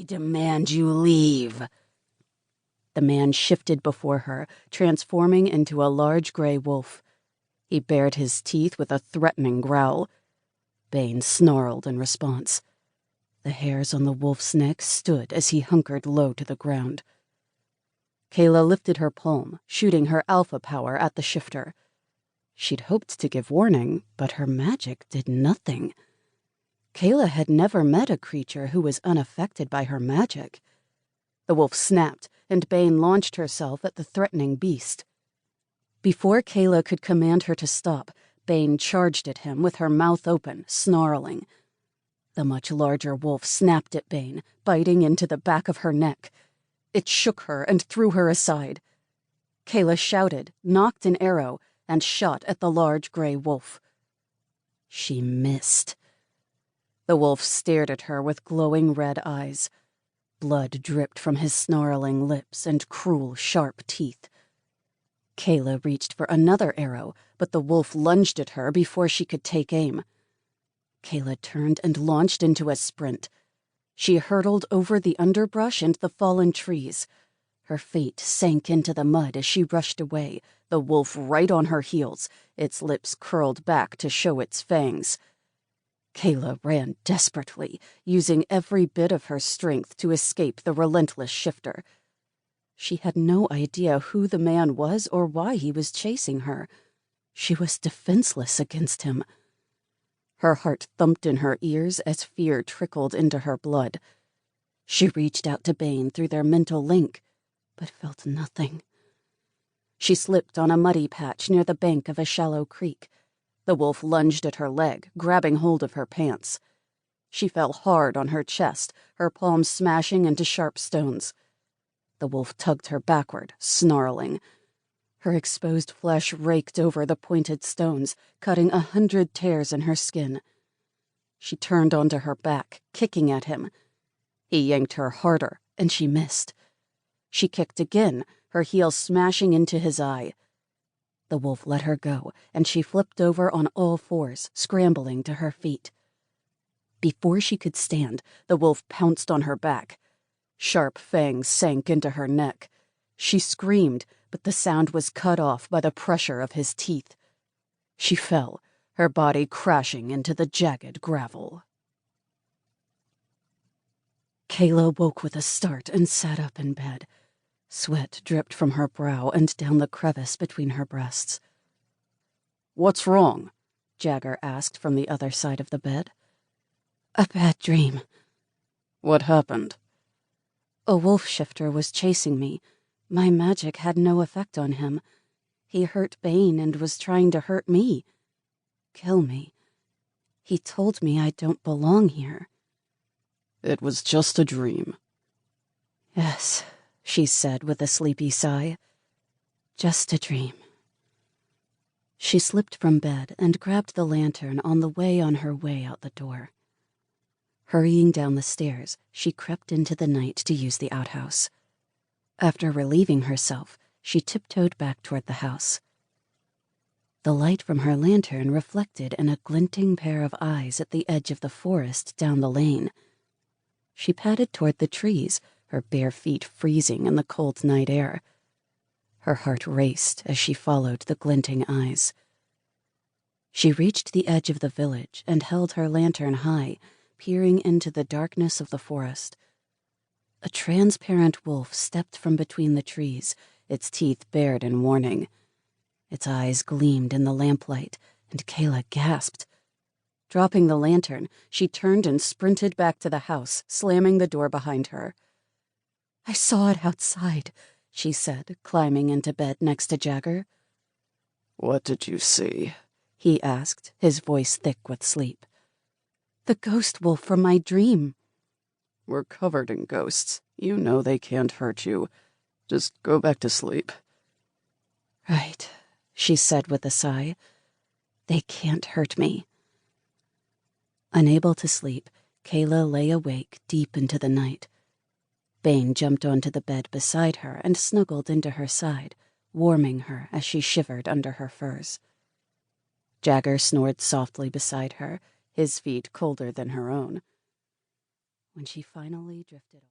I demand you leave. The man shifted before her, transforming into a large gray wolf. He bared his teeth with a threatening growl. Bane snarled in response. The hairs on the wolf's neck stood as he hunkered low to the ground. Kayla lifted her palm, shooting her alpha power at the shifter. She'd hoped to give warning, but her magic did nothing. Kayla had never met a creature who was unaffected by her magic. The wolf snapped, and Bane launched herself at the threatening beast. Before Kayla could command her to stop, Bane charged at him with her mouth open, snarling. The much larger wolf snapped at Bane, biting into the back of her neck. It shook her and threw her aside. Kayla shouted, knocked an arrow, and shot at the large gray wolf. She missed. The wolf stared at her with glowing red eyes. Blood dripped from his snarling lips and cruel, sharp teeth. Kayla reached for another arrow, but the wolf lunged at her before she could take aim. Kayla turned and launched into a sprint. She hurtled over the underbrush and the fallen trees. Her feet sank into the mud as she rushed away, the wolf right on her heels, its lips curled back to show its fangs. Kayla ran desperately, using every bit of her strength to escape the relentless shifter. She had no idea who the man was or why he was chasing her. She was defenseless against him. Her heart thumped in her ears as fear trickled into her blood. She reached out to Bane through their mental link, but felt nothing. She slipped on a muddy patch near the bank of a shallow creek. The wolf lunged at her leg, grabbing hold of her pants. She fell hard on her chest, her palms smashing into sharp stones. The wolf tugged her backward, snarling. Her exposed flesh raked over the pointed stones, cutting 100 tears in her skin. She turned onto her back, kicking at him. He yanked her harder, and she missed. She kicked again, her heel smashing into his eye. The wolf let her go, and she flipped over on all fours, scrambling to her feet. Before she could stand, the wolf pounced on her back. Sharp fangs sank into her neck. She screamed, but the sound was cut off by the pressure of his teeth. She fell, her body crashing into the jagged gravel. Kayla woke with a start and sat up in bed. Sweat dripped from her brow and down the crevice between her breasts. "What's wrong?" Jagger asked from the other side of the bed. "A bad dream." "What happened?" "A wolf shifter was chasing me. My magic had no effect on him. He hurt Bane and was trying to hurt me. Kill me. He told me I don't belong here." "It was just a dream." "Yes," she said with a sleepy sigh. "Just a dream." She slipped from bed and grabbed the lantern on the way on her way out the door. Hurrying down the stairs, she crept into the night to use the outhouse. After relieving herself, she tiptoed back toward the house. The light from her lantern reflected in a glinting pair of eyes at the edge of the forest down the lane. She padded toward the trees, her bare feet freezing in the cold night air. Her heart raced as she followed the glinting eyes. She reached the edge of the village and held her lantern high, peering into the darkness of the forest. A transparent wolf stepped from between the trees, its teeth bared in warning. Its eyes gleamed in the lamplight, and Kayla gasped. Dropping the lantern, she turned and sprinted back to the house, slamming the door behind her. "I saw it outside," she said, climbing into bed next to Jagger. "What did you see?" he asked, his voice thick with sleep. "The ghost wolf from my dream." "We're covered in ghosts. You know they can't hurt you. Just go back to sleep." "Right," she said with a sigh. "They can't hurt me." Unable to sleep, Kayla lay awake deep into the night. Bane jumped onto the bed beside her and snuggled into her side, warming her as she shivered under her furs. Jagger snored softly beside her, his feet colder than her own. When she finally drifted